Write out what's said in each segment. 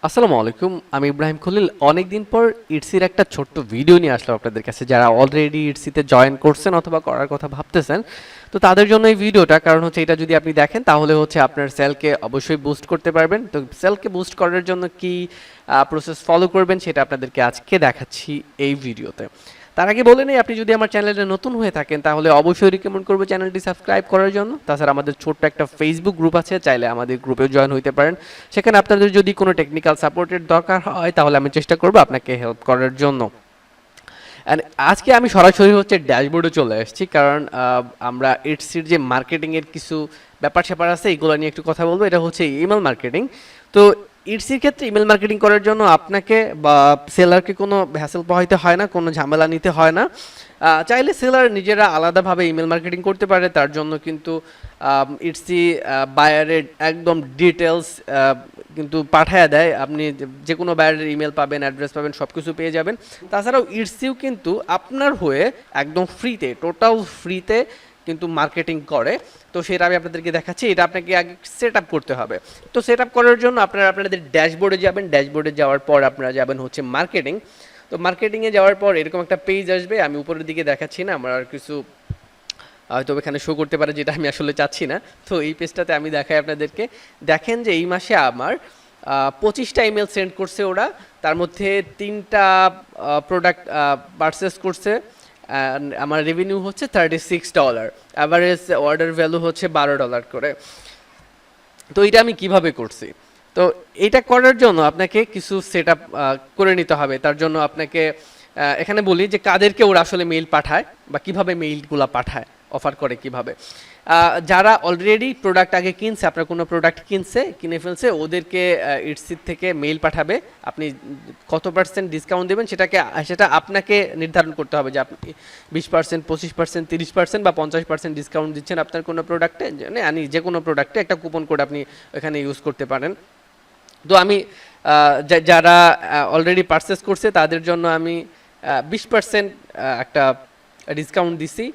আসসালামু আলাইকুম, আমি ইব্রাহিম খলিল। অনেকদিন পর ইটসির একটা ছোট্ট ভিডিও নিয়ে আসলাম আপনাদের কাছে। যারা অলরেডি ইটসিতে জয়েন করছেন অথবা করার কথা ভাবতেছেন, তো তাদের জন্য এই ভিডিওটা। কারণ হচ্ছে এটা যদি আপনি দেখেন তাহলে হচ্ছে আপনার সেলকে অবশ্যই বুস্ট করতে পারবেন। তো সেলকে বুস্ট করার জন্য কি প্রসেস ফলো করবেন সেটা আপনাদেরকে আজকে দেখাচ্ছি এই ভিডিওতে। তার আগে বলে নেই, আপনি যদি আমার চ্যানেলে নতুন হয়ে থাকেন তাহলে অবশ্যই রিকমেন্ড করবো চ্যানেলটি সাবস্ক্রাইব করার জন্য। তাছাড়া আমাদের ছোট্ট একটা ফেসবুক গ্রুপ আছে, চাইলে আমাদের গ্রুপেও জয়েন হইতে পারেন। সেখানে আপনাদের যদি কোনো টেকনিক্যাল সাপোর্টের দরকার হয় তাহলে আমি চেষ্টা করবো আপনাকে হেল্প করার জন্য। অ্যান্ড আজকে আমি সরাসরি হচ্ছে ড্যাশবোর্ডে চলে এসেছি, কারণ আমরা ইটসির যে মার্কেটিংয়ের কিছু ব্যাপার স্যাপার আছে এগুলো নিয়ে একটু কথা বলবো। এটা হচ্ছে ইমেল মার্কেটিং। তো ইটসির ক্ষেত্রে ইমেল মার্কেটিং করার জন্য আপনাকে বা সেলারকে কোনো হ্যাসেল পোহাইতে হয় না, কোনো ঝামেলা নিতে হয় না। চাইলে সেলার নিজেরা আলাদাভাবে ইমেল মার্কেটিং করতে পারে। তার জন্য কিন্তু ইটসি বায়ারের একদম ডিটেলস কিন্তু পাঠায় দেয়। আপনি যে কোনো বায়ারের ইমেল পাবেন, অ্যাড্রেস পাবেন, সব কিছু পেয়ে যাবেন। তাছাড়াও ইটসিও কিন্তু আপনার হয়ে একদম ফ্রিতে, টোটাল ফ্রিতে কিন্তু মার্কেটিং করে। তো সেটা আমি আপনাদেরকে দেখাচ্ছি। এটা আপনাকে আগে সেট আপ করতে হবে। তো সেট আপ করার জন্য আপনারা আপনাদের ড্যাশবোর্ডে যাবেন। ড্যাশবোর্ডে যাওয়ার পর আপনারা যাবেন হচ্ছে মার্কেটিং। তো মার্কেটিংয়ে যাওয়ার পর এরকম একটা পেজ আসবে। আমি উপরের দিকে দেখাচ্ছি না, আমার আর কিছু হয়তো এখানে শো করতে পারে যেটা আমি আসলে চাচ্ছি না। তো এই পেজটাতে আমি দেখাই আপনাদেরকে। দেখেন যে এই মাসে আমার 25টা ইমেল সেন্ড করছে ওরা। তার মধ্যে 3টা প্রোডাক্ট পারচেস করছে। আমার রেভিনিউ হচ্ছে $36, অ্যাভারেজ অর্ডার ভ্যালু হচ্ছে $12 করে। তো এটা আমি কিভাবে করছি? তো এটা করার জন্য আপনাকে কিছু সেট আপ করে নিতে হবে। তার জন্য আপনাকে এখানে বলি যে কাদেরকে ওরা আসলে মেইল পাঠায় বা কিভাবে মেইলগুলো পাঠায়, অফার করে কিভাবে। যারা অলরেডি প্রোডাক্ট আগে কিনছে, আপনার কোনো প্রোডাক্ট কিনে ফেলছে, ওদেরকে ইটসির থেকে মেইল পাঠাবে। আপনি কত পার্সেন্ট ডিসকাউন্ট দেবেন সেটা আপনাকে নির্ধারণ করতে হবে যে আপনি 20%, 25%, 30% বা 50% ডিসকাউন্ট দিচ্ছেন আপনার কোনো প্রোডাক্টে। মানে যে কোনো প্রোডাক্টে একটা কুপন কোড আপনি এখানে ইউজ করতে পারেন। তো আমি যারা অলরেডি পারচেস করছে তাদের জন্য আমি 20% একটা ডিসকাউন্ট দিছি।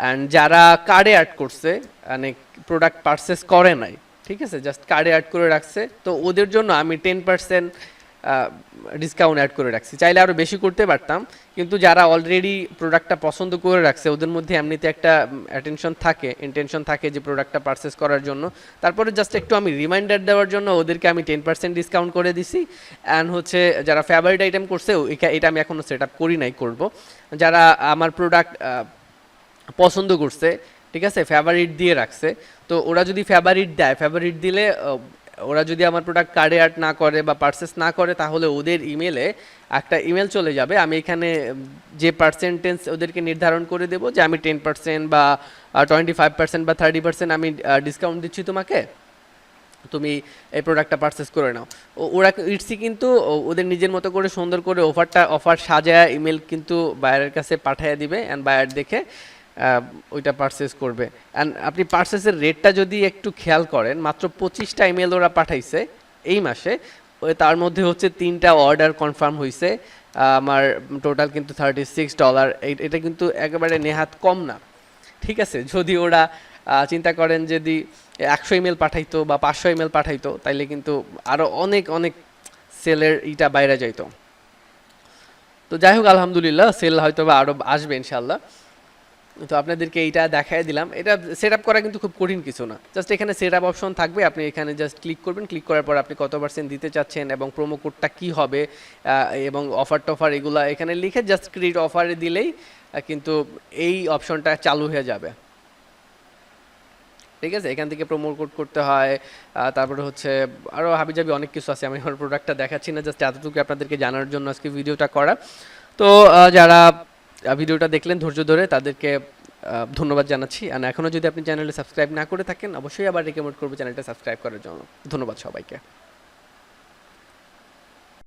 অ্যান্ড যারা কার্ডে অ্যাড করছে, মানে প্রোডাক্ট পারচেস করে নাই, ঠিক আছে, জাস্ট কার্ডে অ্যাড করে রাখছে, তো ওদের জন্য আমি 10% ডিসকাউন্ট অ্যাড করে রাখছি। চাইলে আরও বেশি করতে পারতাম, কিন্তু যারা অলরেডি প্রোডাক্টটা পছন্দ করে রাখছে ওদের মধ্যে এমনিতে একটা ইন্টেনশন থাকে যে প্রোডাক্টটা পারচেস করার জন্য। তারপরে জাস্ট একটু আমি রিমাইন্ডার দেওয়ার জন্য ওদেরকে আমি 10% ডিসকাউন্ট করে দিছি। অ্যান্ড হচ্ছে যারা ফেভারিট আইটেম করছে, এটা আমি এখনও সেট আপ করি নাই, করব। যারা আমার প্রোডাক্ট পছন্দ করছে, ঠিক আছে, ফেভারিট দিয়ে রাখছে, তো ওরা যদি ফেভারিট দিলে ওরা যদি আমার প্রোডাক্ট কার্ডে অ্যাড না করে বা পারচেস না করে তাহলে ওদের ইমেলে একটা ইমেল চলে যাবে। আমি এখানে যে পার্সেন্টেজ ওদেরকে নির্ধারণ করে দেবো যে আমি 10% বা 25% বা 30% আমি ডিসকাউন্ট দিচ্ছি তোমাকে, তুমি এই প্রোডাক্টটা পারচেস করে নাও। ওরা ইটসি কিন্তু ওদের নিজের মতো করে সুন্দর করে অফার সাজায় ইমেল কিন্তু বায়ারের কাছে পাঠিয়ে দিবে। অ্যান্ড বায়ার দেখে ওইটা পারচেস করবে। অ্যান্ড আপনি পারচেসের রেটটা যদি একটু খেয়াল করেন, মাত্র 25টা ইমেল ওরা পাঠাইছে এই মাসে, তার মধ্যে হচ্ছে 3টা অর্ডার কনফার্ম হয়েছে। আমার টোটাল কিন্তু $36। এটা কিন্তু একেবারে নেহাত কম না, ঠিক আছে। যদি ওরা চিন্তা করেন যদি 100 ইমেল পাঠাইতো বা 500 ইমেল পাঠাইতো তাইলে কিন্তু আরও অনেক অনেক সেলের বাইরে যাইতো। তো যাই হোক, আলহামদুলিল্লাহ সেল হয়তো বা আরও আসবে ইনশাল্লাহ। তো আপনাদেরকে এইটা দেখাই দিলাম। এটা সেট আপ করা কিন্তু খুব কঠিন কিছু না, জাস্ট এখানে সেট আপ অপশন থাকবে, আপনি এখানে জাস্ট ক্লিক করবেন। ক্লিক করার পর আপনি কত পার্সেন্ট দিতে চাচ্ছেন এবং প্রোমো কোডটা কী হবে এবং অফার এগুলো এখানে লিখে জাস্ট ক্রিয়েট অফারে দিলেই কিন্তু এই অপশনটা চালু হয়ে যাবে, ঠিক আছে। এখান থেকে প্রোমো কোড করতে হয়, তারপরে হচ্ছে আরও হাবিজাবি অনেক কিছু আছে। আমি আমার প্রোডাক্টটা দেখাচ্ছি না, জাস্ট এতটুকু আপনাদেরকে জানার জন্য আজকে ভিডিওটা করা। তো যারা ভিডিওটা দেখলেন ধৈর্য ধরে তাদেরকে ধন্যবাদ জানাচ্ছি। আর এখনও যদি আপনি চ্যানেলে সাবস্ক্রাইব না করে থাকেন অবশ্যই আবার রিকমেন্ড করবো চ্যানেলটা সাবস্ক্রাইব করার জন্য। ধন্যবাদ সবাইকে।